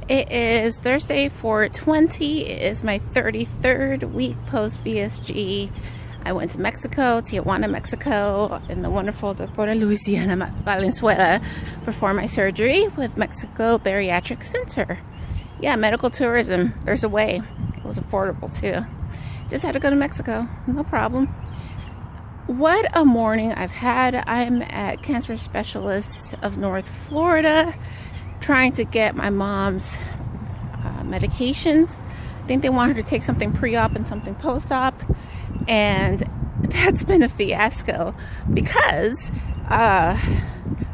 It is Thursday, 4/20. It is my 33rd week post VSG. I went to Mexico, Tijuana, Mexico, in the wonderful Dakota, Louisiana, Valenzuela, perform my surgery with Mexico Bariatric Center. Yeah, medical tourism. There's a way. It was affordable too. Just had to go to Mexico. No problem. What a morning I've had. I'm at Cancer Specialists of North Florida trying to get my mom's medications. I think they want her to take something pre-op and something post-op, and that's been a fiasco because her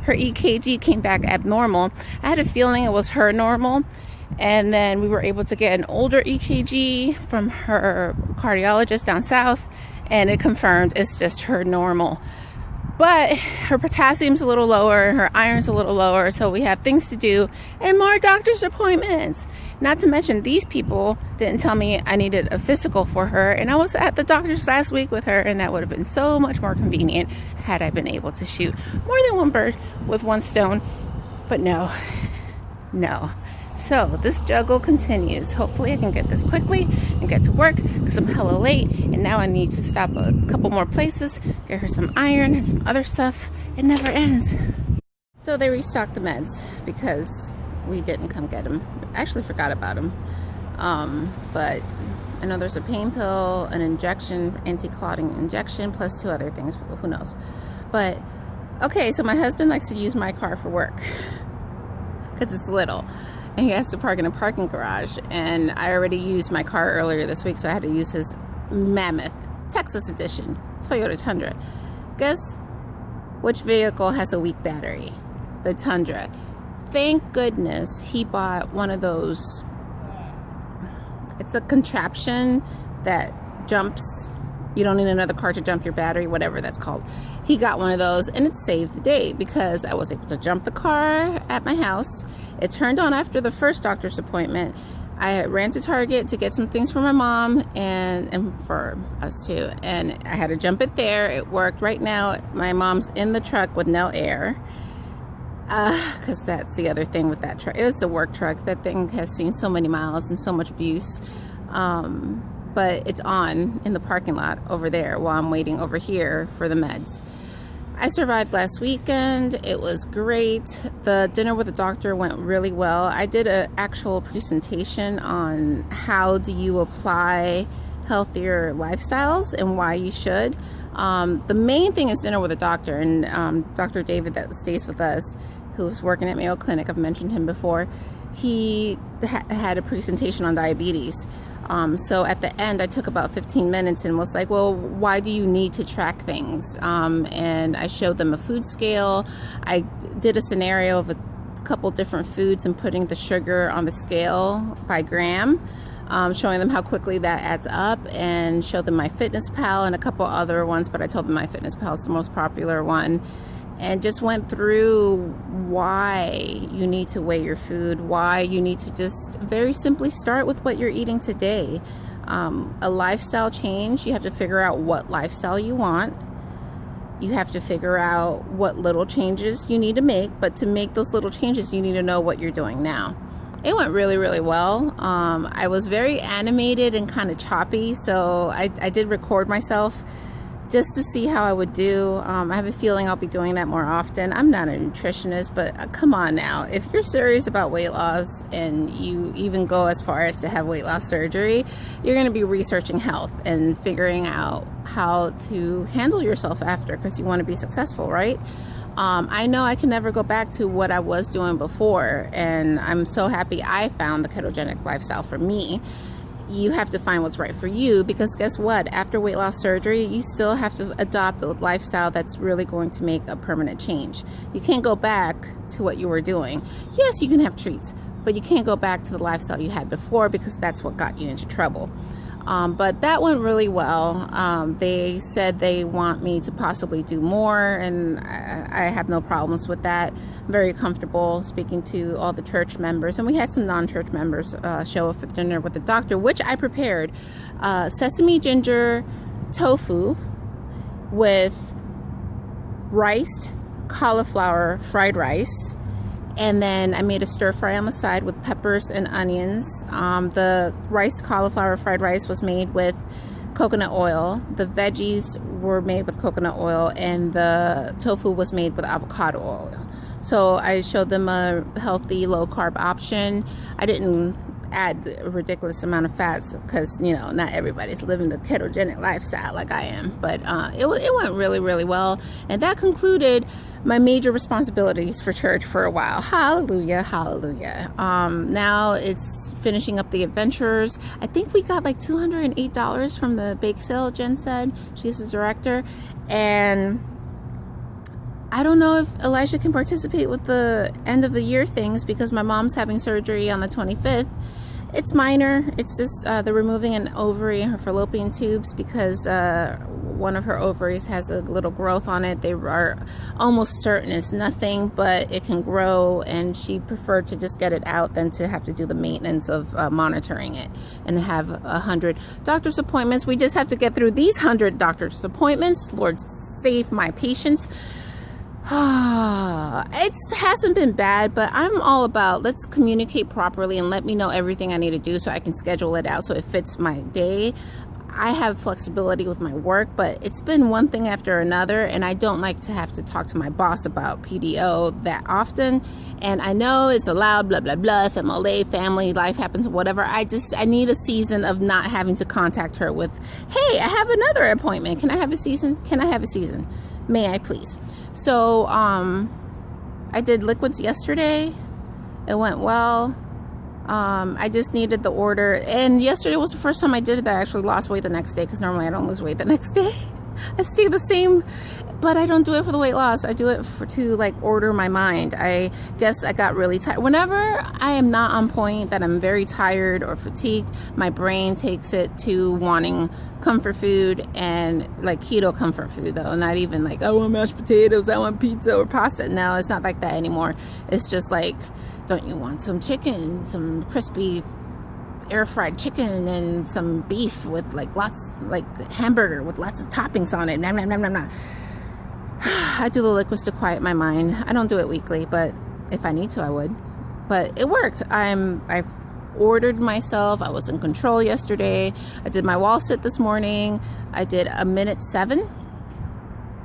EKG came back abnormal. I had a feeling it was her normal, and then we were able to get an older EKG from her cardiologist down south, and it confirmed it's just her normal. But her potassium's a little lower, her iron's a little lower, so we have things to do and more doctor's appointments. Not to mention, these people didn't tell me I needed a physical for her, and I was at the doctor's last week with her, and that would have been so much more convenient had I been able to shoot more than one bird with one stone. But no. So this juggle continues. Hopefully I can get this quickly and get to work because I'm hella late, and now I need to stop a couple more places, get her some iron and some other stuff. It never ends. So they restocked the meds because we didn't come get them. I actually forgot about them. But I know there's a pain pill, an injection, anti-clotting injection, plus 2 other things. Who knows? But okay, so my husband likes to use my car for work because it's little. And he has to park in a parking garage, and I already used my car earlier this week, so I had to use his mammoth Texas edition Toyota Tundra. Guess which vehicle has a weak battery? The Tundra. Thank goodness he bought one of those. It's a contraption that jumps. You don't need another car to jump your battery, whatever that's called. He got one of those, and it saved the day because I was able to jump the car at my house. It turned on after the first doctor's appointment. I ran to Target to get some things for my mom and for us too. And I had to jump it there. It worked. Right now, my mom's in the truck with no air. Because that's the other thing with that truck. It's a work truck. That thing has seen so many miles and so much abuse. But it's on in the parking lot over there while I'm waiting over here for the meds. I survived last weekend. It was great. The dinner with the doctor went really well. I did an actual presentation on how do you apply healthier lifestyles and why you should. The main thing is dinner with a doctor, and Dr. David that stays with us, who was working at Mayo Clinic, I've mentioned him before, he had a presentation on diabetes. So at the end, I took about 15 minutes and was like, well, why do you need to track things? And I showed them a food scale. I did a scenario of a couple different foods and putting the sugar on the scale by gram, showing them how quickly that adds up, and showed them my MyFitnessPal and a couple other ones, but I told them MyFitnessPal is the most popular one. And just went through why you need to weigh your food, why you need to just very simply start with what you're eating today. A lifestyle change, you have to figure out what lifestyle you want. You have to figure out what little changes you need to make, but to make those little changes, you need to know what you're doing now. It went really, really well. I was very animated and kind of choppy, so I did record myself just to see how I would do. I have a feeling I'll be doing that more often. I'm not a nutritionist, but come on now. If you're serious about weight loss and you even go as far as to have weight loss surgery, you're going to be researching health and figuring out how to handle yourself after, because you want to be successful, right? I know I can never go back to what I was doing before, and I'm so happy I found the ketogenic lifestyle for me. You have to find what's right for you, because guess what? After weight loss surgery, you still have to adopt a lifestyle that's really going to make a permanent change. You can't go back to what you were doing. Yes, you can have treats, but you can't go back to the lifestyle you had before, because that's what got you into trouble. But that went really well. They said they want me to possibly do more, and I have no problems with that. I'm very comfortable speaking to all the church members, and we had some non-church members show up for dinner with the doctor, which I prepared. Sesame ginger tofu with riced cauliflower fried rice And then I made a stir fry on the side with peppers and onions. The rice, cauliflower fried rice, was made with coconut oil. The veggies were made with coconut oil, and the tofu was made with avocado oil. So I showed them a healthy, low carb option. I didn't add a ridiculous amount of fats because, you know, not everybody's living the ketogenic lifestyle like I am. But it went really, really well. And that concluded my major responsibilities for church for a while. Hallelujah, hallelujah. Now it's finishing up the adventures. I think we got like $208 from the bake sale, Jen said. She's the director. And I don't know if Elijah can participate with the end of the year things because my mom's having surgery on the 25th. It's minor. It's just they're removing an ovary in her fallopian tubes because one of her ovaries has a little growth on it. They are almost certain it's nothing, but it can grow, and she preferred to just get it out than to have to do the maintenance of monitoring it and have 100 doctor's appointments. We just have to get through these 100 doctor's appointments. Lord, save my patience. It hasn't been bad, but I'm all about let's communicate properly and let me know everything I need to do so I can schedule it out so it fits my day. I have flexibility with my work, but it's been one thing after another, and I don't like to have to talk to my boss about PDO that often. And I know it's allowed, blah, blah, blah, FMLA, family, life happens, whatever. I need a season of not having to contact her with, hey, I have another appointment. Can I have a season? Can I have a season? May I please? So I did liquids yesterday. It went well. I just needed the order, and yesterday was the first time I did it that I actually lost weight the next day, because normally I don't lose weight the next day. I stay the same, but I don't do it for the weight loss. I do it to like order my mind. I guess I got really tired. Whenever I am not on point, that I'm very tired or fatigued, my brain takes it to wanting comfort food, and like keto comfort food though, not even like I want mashed potatoes, I want pizza or pasta. No, it's not like that anymore. It's just like, don't you want some chicken, some crispy air fried chicken and some beef with like lots, like hamburger with lots of toppings on it. Nom, nom, nom, nom, nom. I do the liquids to quiet my mind. I don't do it weekly, but if I need to, I would. But it worked. I've ordered myself. I was in control yesterday. I did my wall sit this morning. I did a minute 7.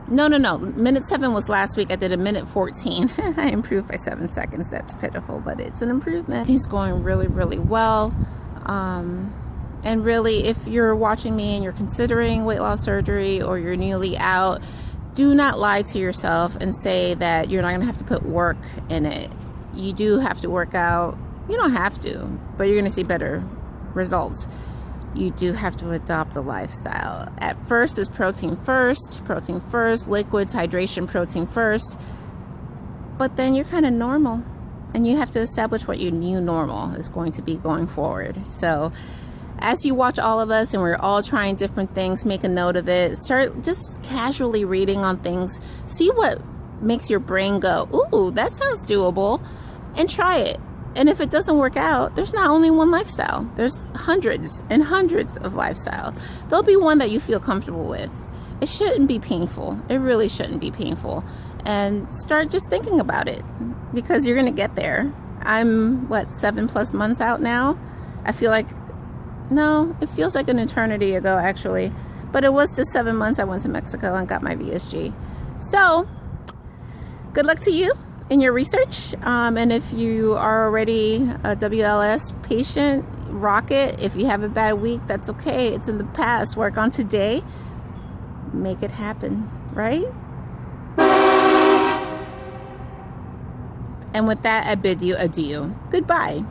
No. Minute 7 was last week. I did a minute 14. I improved by 7 seconds. That's pitiful, but it's an improvement. He's going really, really well. And really, if you're watching me and you're considering weight loss surgery or you're newly out, do not lie to yourself and say that you're not going to have to put work in it. You do have to work out. You don't have to, but you're going to see better results. You do have to adopt a lifestyle. At first is protein first, liquids, hydration, protein first. But then you're kind of normal, and you have to establish what your new normal is going to be going forward. So as you watch all of us and we're all trying different things, make a note of it. Start just casually reading on things. See what makes your brain go, ooh, that sounds doable, and try it. And if it doesn't work out, there's not only one lifestyle. There's hundreds and hundreds of lifestyles. There'll be one that you feel comfortable with. It shouldn't be painful. It really shouldn't be painful. And start just thinking about it, because you're going to get there. I'm, 7+ months out now? I feel like, no, it feels like an eternity ago, actually. But it was just 7 months I went to Mexico and got my VSG. So, good luck to you in your research, and if you are already a WLS patient, rock it. If you have a bad week, that's okay. It's in the past. Work on today. Make it happen, right? And with that, I bid you adieu. Goodbye.